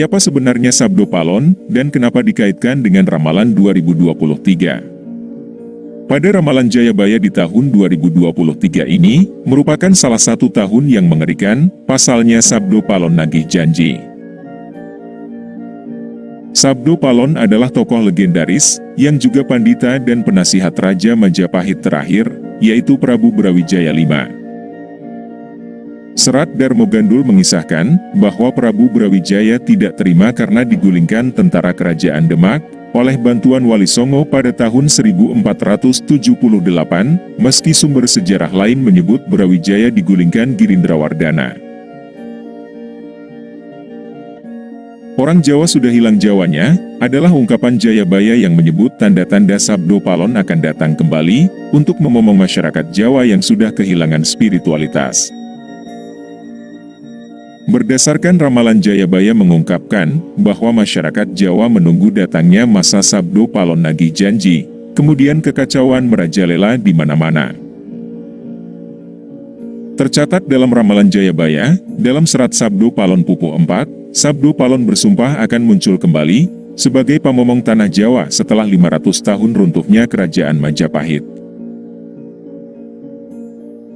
Siapa sebenarnya Sabdo Palon, dan kenapa dikaitkan dengan ramalan 2023? Pada ramalan Jayabaya di tahun 2023 ini, merupakan salah satu tahun yang mengerikan, pasalnya Sabdo Palon nagih janji. Sabdo Palon adalah tokoh legendaris, yang juga pandita dan penasihat Raja Majapahit terakhir, yaitu Prabu Brawijaya V. Serat Darmo Gandul mengisahkan, bahwa Prabu Brawijaya tidak terima karena digulingkan tentara kerajaan Demak, oleh bantuan Wali Songo pada tahun 1478, meski sumber sejarah lain menyebut Brawijaya digulingkan Girindrawardana. Orang Jawa sudah hilang Jawanya, adalah ungkapan Jayabaya yang menyebut tanda-tanda Sabdo Palon akan datang kembali, untuk memomong masyarakat Jawa yang sudah kehilangan spiritualitas. Berdasarkan ramalan Jayabaya mengungkapkan, bahwa masyarakat Jawa menunggu datangnya masa Sabdo Palon nagih janji, kemudian kekacauan merajalela di mana-mana. Tercatat dalam ramalan Jayabaya, dalam serat Sabdo Palon Pupuh 4, Sabdo Palon bersumpah akan muncul kembali, sebagai pamomong tanah Jawa setelah 500 tahun runtuhnya kerajaan Majapahit.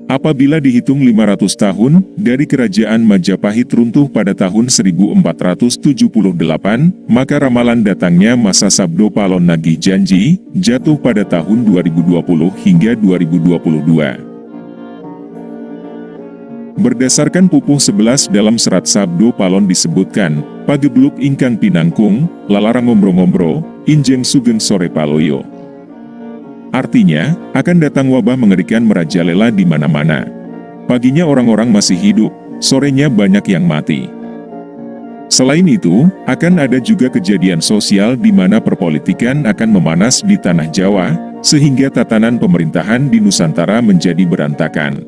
Apabila dihitung 500 tahun, dari kerajaan Majapahit runtuh pada tahun 1478, maka ramalan datangnya masa Sabdo Palon nagih janji, jatuh pada tahun 2020 hingga 2022. Berdasarkan Pupuh 11 dalam serat Sabdo Palon disebutkan, Pagebluk ingkang pinangkung, lalarang ngombro-ngombro, injeng sugeng sore paloyo. Artinya, akan datang wabah mengerikan merajalela di mana-mana. Paginya orang-orang masih hidup, sorenya banyak yang mati. Selain itu, akan ada juga kejadian sosial di mana perpolitikan akan memanas di tanah Jawa, sehingga tatanan pemerintahan di Nusantara menjadi berantakan.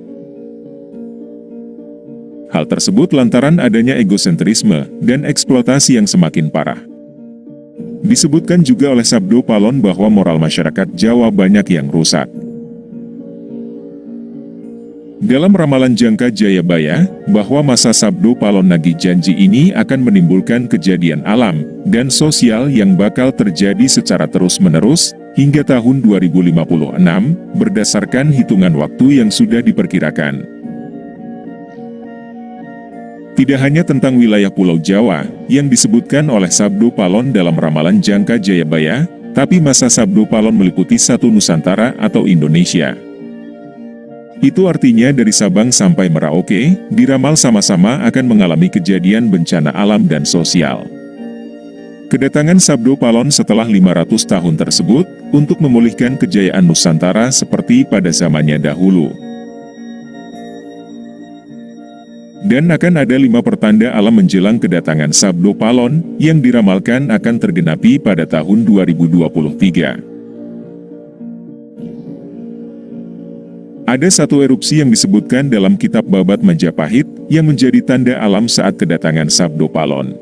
Hal tersebut lantaran adanya egosentrisme dan eksploitasi yang semakin parah. Disebutkan juga oleh Sabdo Palon bahwa moral masyarakat Jawa banyak yang rusak. Dalam ramalan Jangka Jayabaya, bahwa masa Sabdo Palon nagih janji ini akan menimbulkan kejadian alam dan sosial yang bakal terjadi secara terus-menerus, hingga tahun 2056, berdasarkan hitungan waktu yang sudah diperkirakan. Tidak hanya tentang wilayah Pulau Jawa, yang disebutkan oleh Sabdo Palon dalam ramalan Jangka Jayabaya, tapi masa Sabdo Palon meliputi satu Nusantara atau Indonesia. Itu artinya dari Sabang sampai Merauke, diramal sama-sama akan mengalami kejadian bencana alam dan sosial. Kedatangan Sabdo Palon setelah 500 tahun tersebut, untuk memulihkan kejayaan Nusantara seperti pada zamannya dahulu. Dan akan ada 5 pertanda alam menjelang kedatangan Sabdo Palon, yang diramalkan akan tergenapi pada tahun 2023. Ada satu erupsi yang disebutkan dalam kitab Babat Majapahit, yang menjadi tanda alam saat kedatangan Sabdo Palon.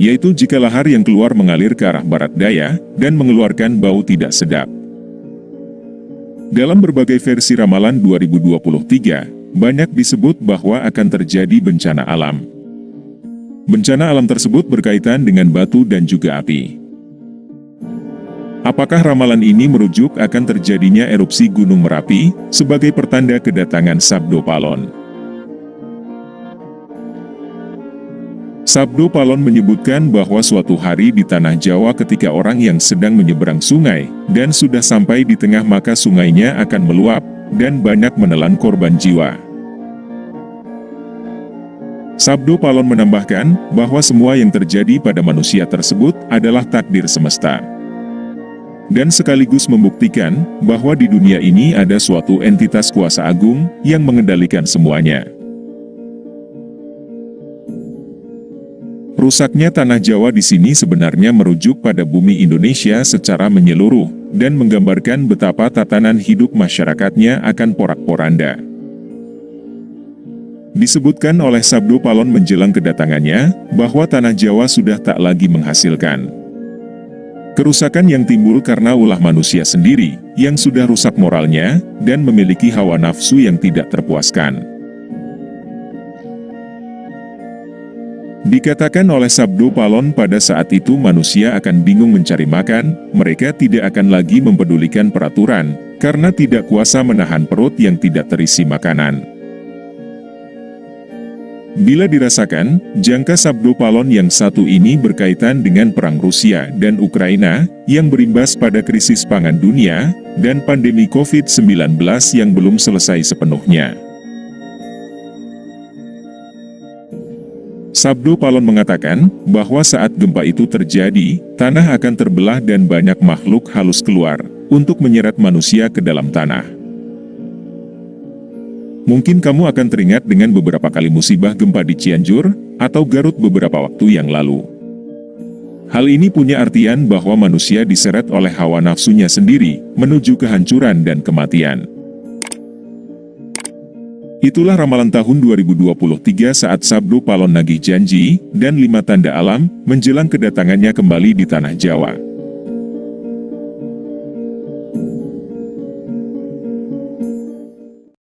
Yaitu jika lahar yang keluar mengalir ke arah barat daya, dan mengeluarkan bau tidak sedap. Dalam berbagai versi ramalan 2023, banyak disebut bahwa akan terjadi bencana alam. Bencana alam tersebut berkaitan dengan batu dan juga api. Apakah ramalan ini merujuk akan terjadinya erupsi Gunung Merapi, sebagai pertanda kedatangan Sabdo Palon? Sabdo Palon menyebutkan bahwa suatu hari di tanah Jawa ketika orang yang sedang menyeberang sungai, dan sudah sampai di tengah maka sungainya akan meluap, dan banyak menelan korban jiwa. Sabdo Palon menambahkan, bahwa semua yang terjadi pada manusia tersebut adalah takdir semesta. Dan sekaligus membuktikan, bahwa di dunia ini ada suatu entitas kuasa agung, yang mengendalikan semuanya. Rusaknya tanah Jawa di sini sebenarnya merujuk pada bumi Indonesia secara menyeluruh, dan menggambarkan betapa tatanan hidup masyarakatnya akan porak-poranda. Disebutkan oleh Sabdo Palon menjelang kedatangannya, bahwa tanah Jawa sudah tak lagi menghasilkan. Kerusakan yang timbul karena ulah manusia sendiri, yang sudah rusak moralnya, dan memiliki hawa nafsu yang tidak terpuaskan. Dikatakan oleh Sabdo Palon pada saat itu manusia akan bingung mencari makan, mereka tidak akan lagi mempedulikan peraturan, karena tidak kuasa menahan perut yang tidak terisi makanan. Bila dirasakan, jangka Sabdo Palon yang satu ini berkaitan dengan perang Rusia dan Ukraina, yang berimbas pada krisis pangan dunia, dan pandemi COVID-19 yang belum selesai sepenuhnya. Sabdo Palon mengatakan bahwa saat gempa itu terjadi, tanah akan terbelah dan banyak makhluk halus keluar untuk menyeret manusia ke dalam tanah. Mungkin kamu akan teringat dengan beberapa kali musibah gempa di Cianjur atau Garut beberapa waktu yang lalu. Hal ini punya artian bahwa manusia diseret oleh hawa nafsunya sendiri menuju kehancuran dan kematian. Itulah ramalan tahun 2023 saat Sabdo Palon nagih janji dan 5 tanda alam menjelang kedatangannya kembali di tanah Jawa.